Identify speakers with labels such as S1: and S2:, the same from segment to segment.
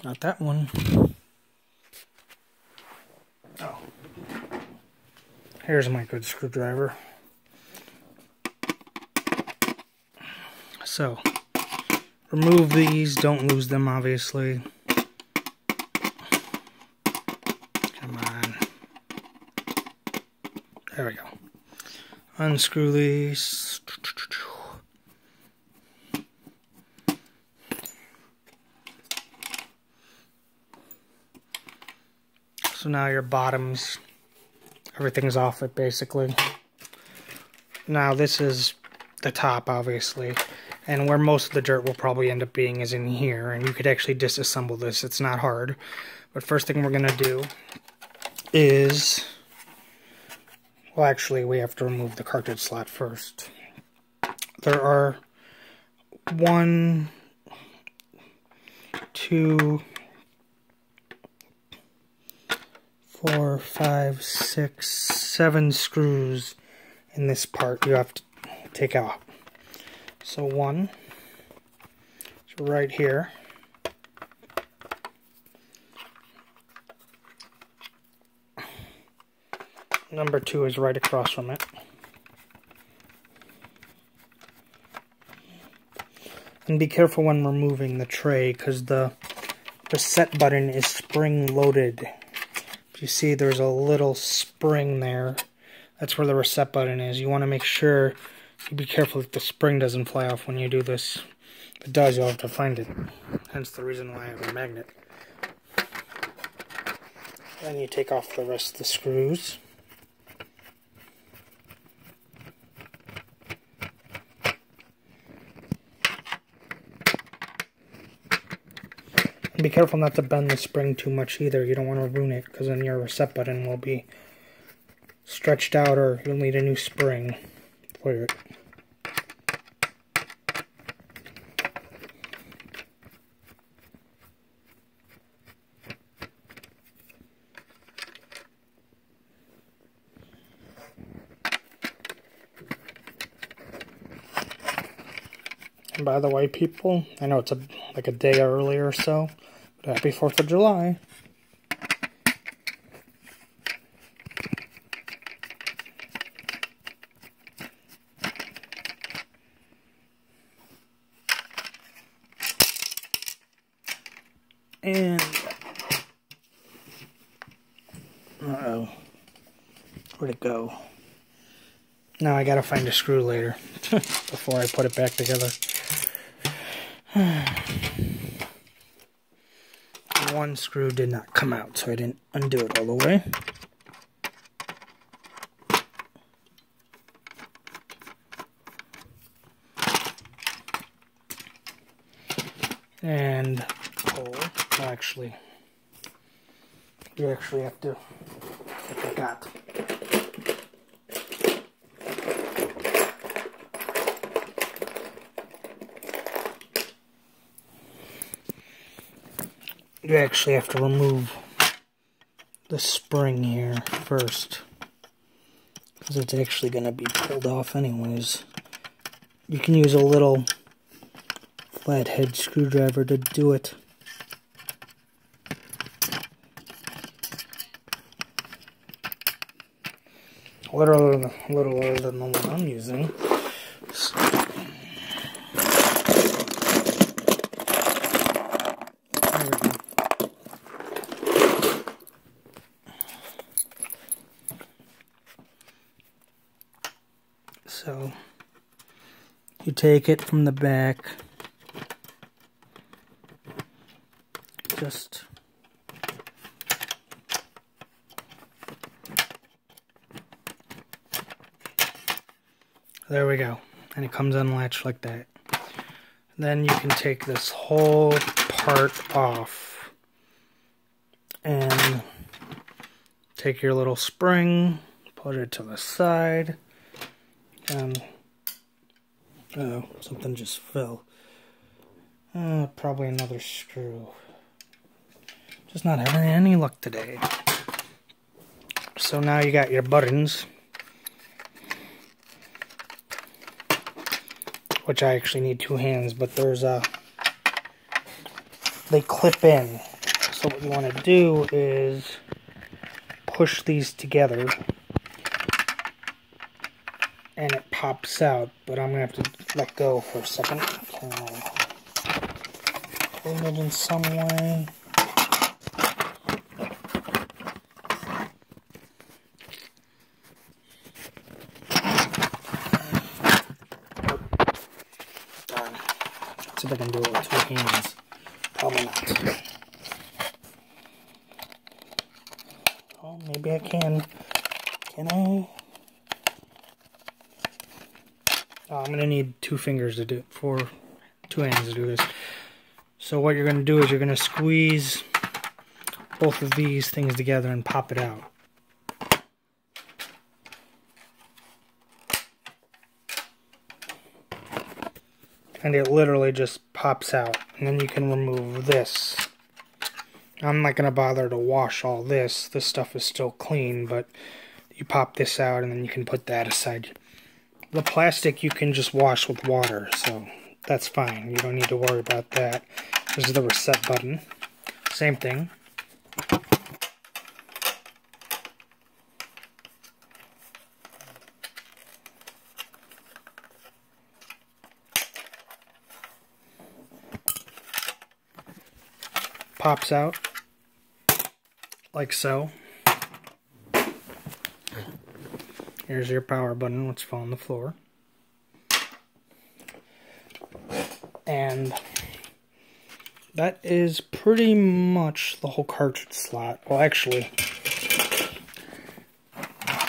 S1: Not that one. Oh. Here's my good screwdriver. So, remove these. Don't lose them, obviously. Come on. There we go. Unscrew these. So now your bottoms, everything's off it basically. Now this is the top, obviously, and where most of the dirt will probably end up being is in here, and you could actually disassemble this. It's not hard. But first thing we're gonna do is, well, actually we have to remove the cartridge slot first. There are 1, 2, 4, 5, 6, 7 screws in this part you have to take out. So one is right here. Number 2 is right across from it. And be careful when removing the tray, because the reset button is spring loaded. If you see, there's a little spring there. That's where the reset button is. You want to make sure you be careful that the spring doesn't fly off when you do this. If it does, you'll have to find it. Hence the reason why I have a magnet. Then you take off the rest of the screws. Be careful not to bend the spring too much either. You don't want to ruin it, because then your reset button will be stretched out, or you'll need a new spring for it. And by the way, people, I know it's like a day early or so, but happy 4th of July. And, uh-oh, where'd it go? Now I gotta find a screw later, before I put it back together. One screw did not come out, so I didn't undo it all the way. And pull. Actually, you actually have to, I forgot. You actually have to remove the spring here first, because it's actually going to be pulled off anyways. You can use a little flathead screwdriver to do it. A little other than the one I'm using. So, you take it from the back, just there we go, and it comes unlatched like that. Then you can take this whole part off and take your little spring, put it to the side. Oh, something just fell. Probably another screw. Just not having any luck today. So now you got your buttons, which I actually need 2 hands, but there's they clip in. So what you want to do is push these together and it pops out, but I'm going to have to let go for a second. Can I clean it in some way? See if I can do it with 2 hands. Probably not. Oh, maybe I can. Can I? Oh, I'm going to need 2 fingers to do it, 2 hands to do this. So what you're going to do is you're going to squeeze both of these things together and pop it out. And it literally just pops out. And then you can remove this. I'm not going to bother to wash all this. This stuff is still clean, but you pop this out and then you can put that aside. The plastic you can just wash with water, so that's fine. You don't need to worry about that. This is the reset button. Same thing. Pops out like so. Here's your power button, which fell on the floor. And that is pretty much the whole cartridge slot. Well, actually,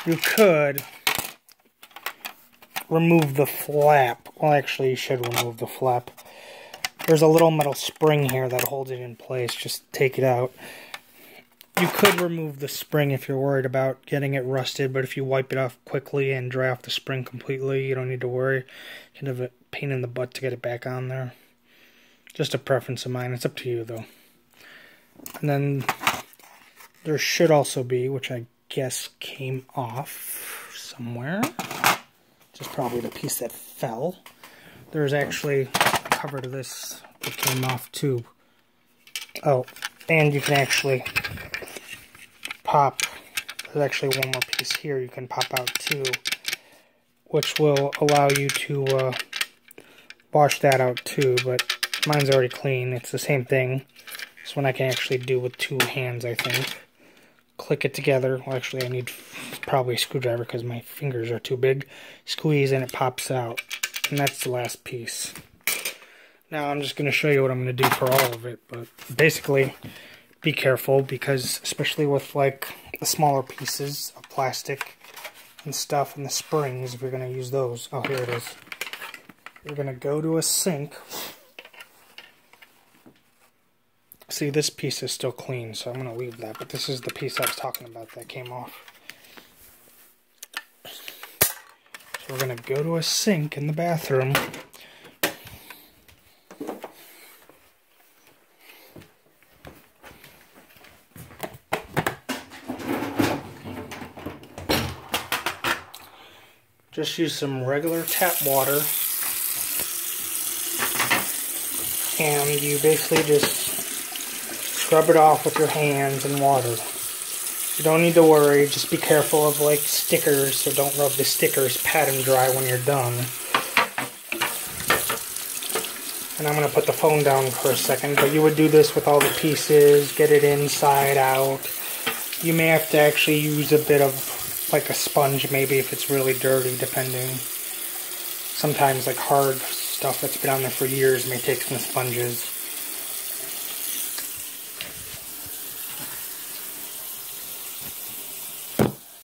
S1: you could remove the flap. Well, actually, you should remove the flap. There's a little metal spring here that holds it in place. Just take it out. You could remove the spring if you're worried about getting it rusted, but if you wipe it off quickly and dry off the spring completely, you don't need to worry. You can have a pain in the butt to get it back on there. Just a preference of mine. It's up to you, though. And then there should also be, which I guess came off somewhere, which is probably the piece that fell. There's actually a cover to this that came off too. Oh, and you can actually pop. There's actually one more piece here you can pop out too, which will allow you to wash that out too, but mine's already clean. It's the same thing. This one I can actually do with 2 hands, I think. Click it together. Well, actually, I need probably a screwdriver because my fingers are too big. Squeeze and it pops out. And that's the last piece. Now I'm just going to show you what I'm going to do for all of it, but basically be careful because especially with like the smaller pieces of plastic and stuff and the springs, if you're going to use those. Oh, here it is. You're going to go to a sink. See, this piece is still clean, so I'm going to leave that, but this is the piece I was talking about that came off. So we're going to go to a sink in the bathroom. Just use some regular tap water, and you basically just scrub it off with your hands and water. You don't need to worry, just be careful of like stickers, so don't rub the stickers, pat them dry when you're done. And I'm going to put the phone down for a second, but you would do this with all the pieces, get it inside out. You may have to actually use a bit of like a sponge maybe if it's really dirty, depending. Sometimes like hard stuff that's been on there for years may take some sponges.